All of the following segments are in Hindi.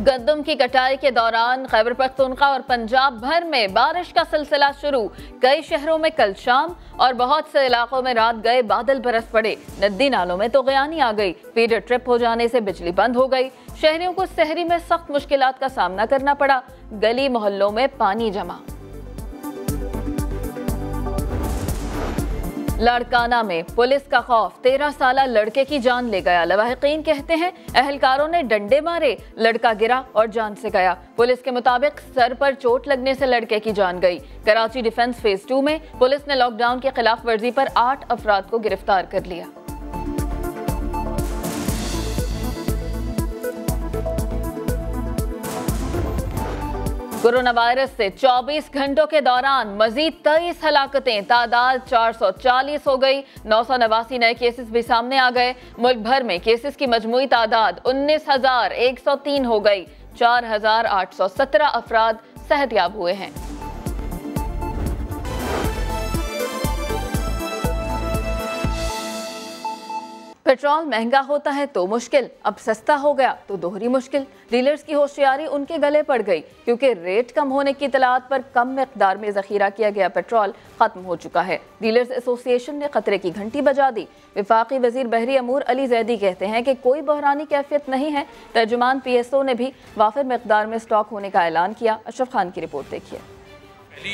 गंदम की कटाई के दौरान खैबर पख्तूनख्वा और पंजाब भर में बारिश का सिलसिला शुरू। कई शहरों में कल शाम और बहुत से इलाकों में रात गए बादल बरस पड़े। नदी नालों में तो गयानी आ गई। फीडर ट्रिप हो जाने से बिजली बंद हो गई। शहरियों को सहरी में सख्त मुश्किलात का सामना करना पड़ा। गली मोहल्लों में पानी जमा। लाड़काना में पुलिस का खौफ, 13 साला लड़के की जान ले गया। लवाहिकीन कहते हैं अहलकारों ने डंडे मारे, लड़का गिरा और जान से गया। पुलिस के मुताबिक सर पर चोट लगने से लड़के की जान गई। कराची डिफेंस फेज 2 में पुलिस ने लॉकडाउन की खिलाफ वर्जी पर 8 अफराद को गिरफ्तार कर लिया। कोरोना वायरस से 24 घंटों के दौरान मजीद 23 हलाकतें, तादाद 440 हो गई। 989 नए केसेस भी सामने आ गए। मुल्क भर में केसेस की मजमूई तादाद 19,103 हो गई। 4,817 अफराद सेहतयाब हुए हैं। पेट्रोल महंगा होता है तो मुश्किल, अब सस्ता हो गया तो दोहरी मुश्किल। डीलर्स की होशियारी उनके गले पड़ गई, क्योंकि रेट कम होने की इतलात पर कम मिकदार में जखीरा किया गया पेट्रोल खत्म हो चुका है। डीलर्स एसोसिएशन ने खतरे की घंटी बजा दी। विफाकी वजीर बहरी अमूर अली जैदी कहते हैं कि कोई बहरानी कैफियत नहीं है। तर्जुमान PSO ने भी वाफिर मिकदार में स्टॉक होने का ऐलान किया। अशरफ खान की रिपोर्ट देखिए। पहली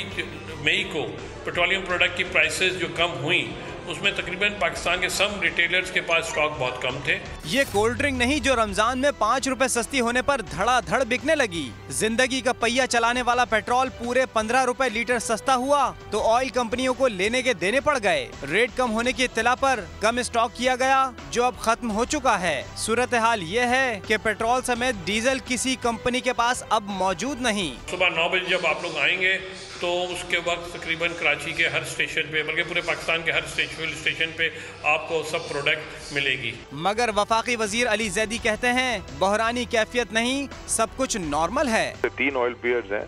मई को पेट्रोलियम प्रोडक्ट की प्राइसेस जो कम हुई, उसमें तकरीबन पाकिस्तान के सब रिटेलर्स के पास स्टॉक बहुत कम थे। ये कोल्ड ड्रिंक नहीं जो रमजान में 5 रुपए सस्ती होने पर धड़ाधड़ बिकने लगी। जिंदगी का पहिया चलाने वाला पेट्रोल पूरे 15 रुपए लीटर सस्ता हुआ तो ऑयल कंपनियों को लेने के देने पड़ गए। रेट कम होने की इत्तला पर कम स्टॉक किया गया, जो अब खत्म हो चुका है। सूरत हाल ये है कि पेट्रोल समेत डीजल किसी कंपनी के पास अब मौजूद नहीं। सुबह 9 बजे जब आप लोग आएंगे तो उसके वक्त तकरीबन कराची के हर स्टेशन पे, बल्कि पूरे पाकिस्तान के हर स्टेशन पे आपको सब प्रोडक्ट मिलेगी। मगर वफाकी वजीर अली जैदी कहते हैं बहरानी कैफियत नहीं, सब कुछ नॉर्मल है। 3 ऑयल पियर्स हैं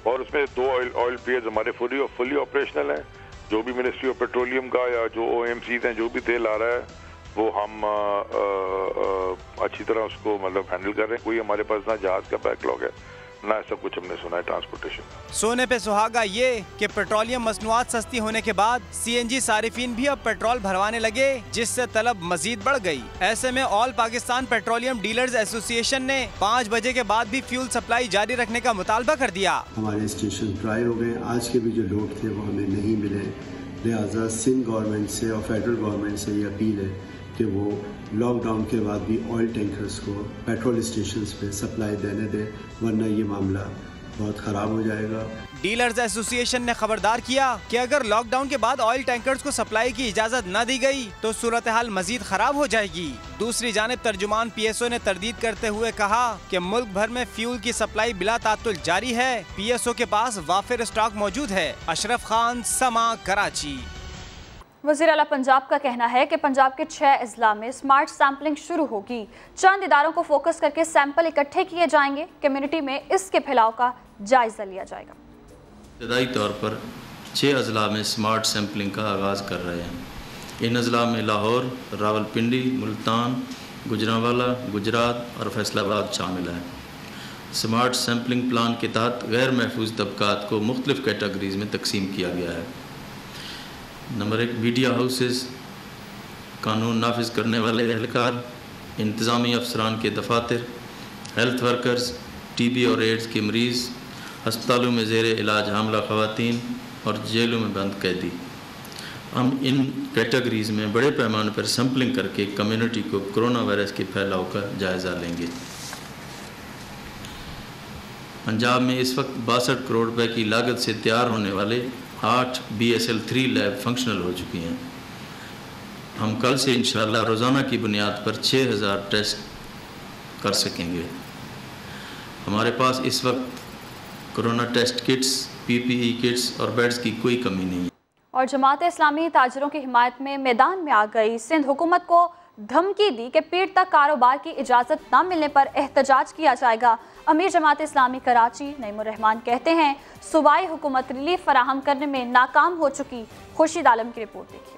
और उसमें 2 ऑयल पियर्स हमारे फुली ऑपरेशनल हैं। जो भी मिनिस्ट्री ऑफ पेट्रोलियम का या जो OMCs हैं, जो भी तेल आ रहा है वो हम अच्छी तरह उसको मतलब हैंडल कर रहे हैं। कोई हमारे पास ना जहाज का बैकलॉग है ना ऐसा कुछ हमने सुना है ट्रांसपोर्टेशन। सोने पे सुहागा ये कि पेट्रोलियम मसनूआत सस्ती होने के बाद CNG सारिफीन भी अब पेट्रोल भरवाने लगे, जिससे तलब मजीद बढ़ गई। ऐसे में all Pakistan petroleum dealers association ने 5 बजे के बाद भी फ्यूल सप्लाई जारी रखने का मुतालबा कर दिया। हमारे स्टेशन ड्राई हो गए। आज के भी जो लोड थे वो हमें नहीं मिले। लिहाजा सिंध गवर्नमेंट से और फेडरल गवर्नमेंट से ये अपील है कि वो लॉकडाउन के बाद भी ऑयल टैंकर्स को पेट्रोल स्टेशंस पे सप्लाई देने दें, वरना ये मामला बहुत ख़राब हो जाएगा। डीलर्स एसोसिएशन ने खबरदार किया कि अगर लॉकडाउन के बाद ऑयल टैंकर्स को सप्लाई की इजाज़त न दी गई तो सूरत हाल मजीद खराब हो जाएगी। दूसरी जानिब तर्जुमान PSO ने तरदीद करते हुए कहा कि मुल्क भर में फ्यूल की सप्लाई बिला तातुल जारी है। PSO के पास वाफिर स्टॉक मौजूद है। अशरफ खान, समा, कराची। वज़ीर आला पंजाब का कहना है कि पंजाब के 6 अजला में स्मार्ट सैम्पलिंग शुरू होगी। चंद इदारों को फोकस करके सैंपल इकट्ठे किए जाएंगे। कम्युनिटी में इसके फैलाव का जायजा लिया जाएगा। इब्तदाई तौर पर 6 अजला में स्मार्ट सैम्पलिंग का आगाज़ कर रहे हैं। इन अजला में लाहौर, रावलपिंडी, मुल्तान, गुजरांवाला, गुजरात और फैसलाबाद शामिल हैं। स्मार्ट सैम्पलिंग प्लान के तहत गैर महफूज तबकात को मुख्तलिफ कैटेगरीज में तकसीम किया गया है। नंबर 1, मीडिया हाउसेस, कानून नाफिज करने वाले एहलकार, इंतज़ामी अफसरान के दफातर, हेल्थ वर्कर्स, TB और एड्स के मरीज़, हस्पतालों में ज़ेर इलाज हामला ख़वातीन और जेलों में बंद कैदी। हम इन कैटेगरीज़ में बड़े पैमाने पर सैम्पलिंग करके कम्युनिटी को कोरोना वायरस के फैलाव का जायज़ा लेंगे। पंजाब में इस वक्त 62 करोड़ रुपए की लागत से तैयार होने वाले 8 BSL-3 लैब फंक्शनल हो चुकी हैं। हम कल से इंशाअल्लाह रोज़ाना की बुनियाद पर 6000 टेस्ट कर सकेंगे। हमारे पास इस वक्त corona test kits, PPE kits और बेड्स की कोई कमी नहीं है। और जमात इस्लामी ताजरों की हिमायत में मैदान में आ गई। सिंध हुकूमत को धमकी दी कि पीर तक कारोबार की इजाज़त न मिलने पर एहतजाज किया जाएगा। अमीर जमात इस्लामी कराची नईमुर रहमान कहते हैं सूबाई हुकूमत रिलीफ फराहम करने में नाकाम हो चुकी। खुर्शीद आलम की रिपोर्ट देखिए।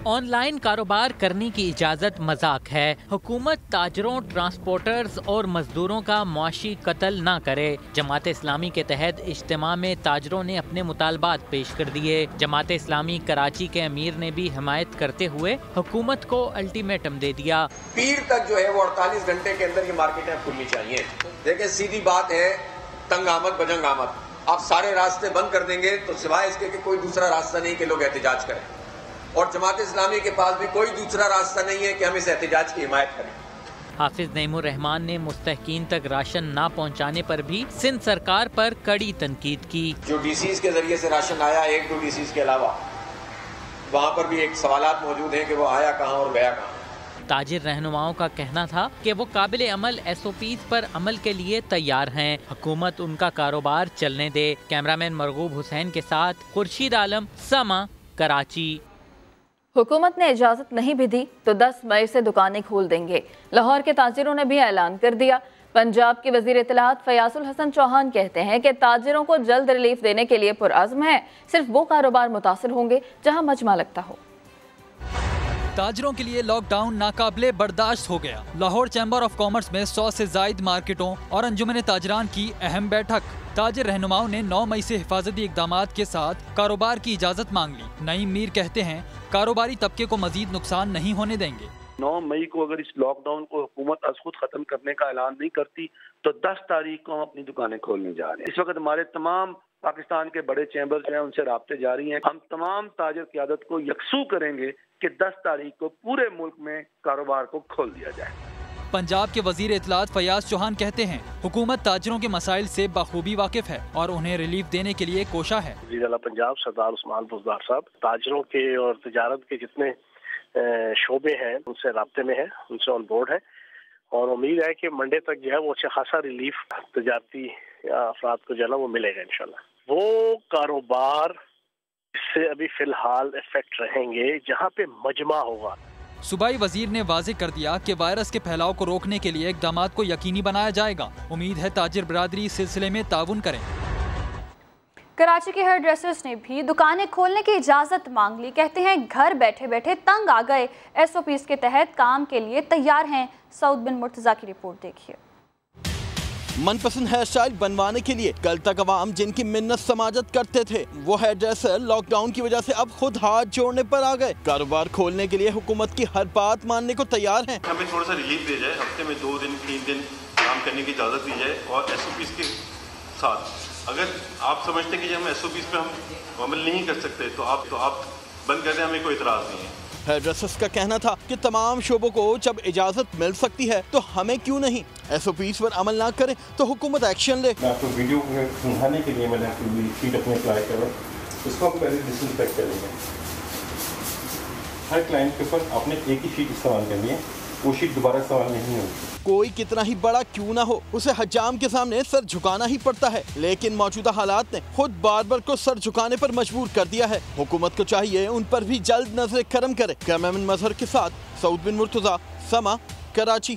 ऑनलाइन कारोबार करने की इजाज़त मजाक है। हुकूमत ताजरों, ट्रांसपोर्टर्स और मजदूरों का मुआशी कत्ल ना करे। जमात इस्लामी के तहत इज्तिमा में ताजरों ने अपने मुतालबात पेश कर दिए। जमात इस्लामी कराची के अमीर ने भी हिमायत करते हुए हुकूमत को अल्टीमेटम दे दिया। पीर तक जो है वो 48 घंटे के अंदर ये मार्केटें खुलनी चाहिए। देखिए सीधी बात है, तंग आमद बजंग आमद। आप सारे रास्ते बंद कर देंगे तो सिवाय इसके कि कोई दूसरा रास्ता नहीं कि लोग एहतजाज करें, और जमात इस्लामी के पास भी कोई दूसरा रास्ता नहीं है कि हम इस एहतजाज की हिमायत करें। हाफिज नईमुर रहमान ने मुस्तहकीन तक राशन ना पहुंचाने पर भी सिंध सरकार पर कड़ी तनकीद की। जो डीसीज के जरिए से राशन आया, 1-2 डीसीज के अलावा, वहाँ पर भी एक सवालात मौजूद हैं कि वो आया कहाँ और गया कहाँ। ताजिर रहनुमाओं का कहना था कि वो काबिल अमल SOPs पर अमल के लिए तैयार हैं। हुकूमत उनका कारोबार चलने दे। कैमरामैन मरगूब हुसैन के साथ खुर्शीद आलम, समा, कराची। हुकूमत ने इजाज़त नहीं भी दी तो 10 मई से दुकानें खोल देंगे। लाहौर के ताजिरों ने भी ऐलान कर दिया। पंजाब के वज़ीर इत्तलात फयाजुल हसन चौहान कहते हैं कि ताजिरों को जल्द रिलीफ देने के लिए पुरअज़्म है। सिर्फ वो कारोबार मुतासिर होंगे जहां मजमा लगता हो। ताजरों के लिए लॉकडाउन नाकाबिले बर्दाश्त हो गया। लाहौर चैम्बर ऑफ कॉमर्स में 100 से जायद मार्केटों और अंजुमन ताजरान की अहम बैठक। ताजिर रहनुमाओं ने 9 मई से हिफाजती इकदामात के साथ कारोबार की इजाज़त मांग ली। नईम मीर कहते हैं कारोबारी तबके को मजीद नुकसान नहीं होने देंगे। 9 मई को अगर इस लॉकडाउन को हुकूमत अज खुद खत्म करने का ऐलान नहीं करती तो 10 तारीख को हम अपनी दुकानें खोलने जा रहे हैं। इस वक्त हमारे तमाम पाकिस्तान के बड़े चैम्बर जो हैं उनसे राब्ते जारी हैं। हम तमाम ताजिर क़यादत को यकसू करेंगे कि 10 तारीख को पूरे मुल्क में कारोबार को खोल दिया जाए। पंजाब के वजीर इत्तलात फयाज चौहान कहते हैं हुकूमत ताजिरों के मसाइल से बखूबी वाकिफ है और उन्हें रिलीफ देने के लिए कोशा है। वज़ीर आला पंजाब सरदार उस्मान बुज़दार साहब ताजिरों के और तिजारत के जितने शोबे हैं उनसे राब्ते में है, उनसे ऑन बोर्ड है और उम्मीद है कि मंडे तक जो है वो अच्छा खासा रिलीफ तिजारती अफराद को जो है ना वो मिलेगा इंशाल्लाह। वो कारोबार इससे अभी फिलहाल इफेक्ट रहेंगे जहाँ पे मजमा होगा। सूबाई वजीर ने वाज़ेह कर दिया कि वायरस के फैलाव को रोकने के लिए इक़दामात को यकीनी बनाया जाएगा। उम्मीद है ताजिर बरादरी इस सिलसिले में ताउन करें। कराची के हेयर ड्रेसर्स ने भी दुकानें खोलने की इजाज़त मांग ली। कहते हैं घर बैठे बैठे तंग आ गए। SOPs के तहत काम के लिए तैयार हैं। सऊद बिन मुर्तज़ा की रिपोर्ट देखिए। मनपसंद हेयर स्टाइल बनवाने के लिए कल तक अवाम जिनकी मिन्नत समाजत करते थे वो हेयर ड्रेसर लॉकडाउन की वजह से अब खुद हाथ जोड़ने पर आ गए। कारोबार खोलने के लिए हुकूमत की हर बात मानने को तैयार हैं। हमें थोड़ा सा रिलीफ दिया जाए, हफ्ते में 2 दिन 3 दिन काम करने की इजाज़त दी जाए और SOPs के साथ। अगर आप समझते कि हम SOPs पे हम अमल नहीं कर सकते तो आप बंद कर दें, हमें कोई इतराज़ नहीं है। हेयर ड्रेसर्स का कहना था कि तमाम शोबों को जब इजाज़त मिल सकती है तो हमें क्यों नहीं। SOPs पर अमल ना करें तो हुकूमत एक्शन ले। मैं आपको वीडियो सुनने के लिए मैंने आपको शीट अपने अप्लाई करा, इसको हम पहले डिसइंफेक्ट करेंगे। हर क्लाइंट के ऊपर आपने एक ही शीट इस्तेमाल करनी है, वो शीट दोबारा इस्तेमाल नहीं होगी। कोई कितना ही बड़ा क्यों ना हो उसे हजाम के सामने सर झुकाना ही पड़ता है, लेकिन मौजूदा हालात ने खुद बार्बर को सर झुकाने पर मजबूर कर दिया है। हुकूमत को चाहिए उन पर भी जल्द नजर करम करे। कैमरामैन मजहर के साथ सऊद बिन मुर्तज़ा, समा, कराची।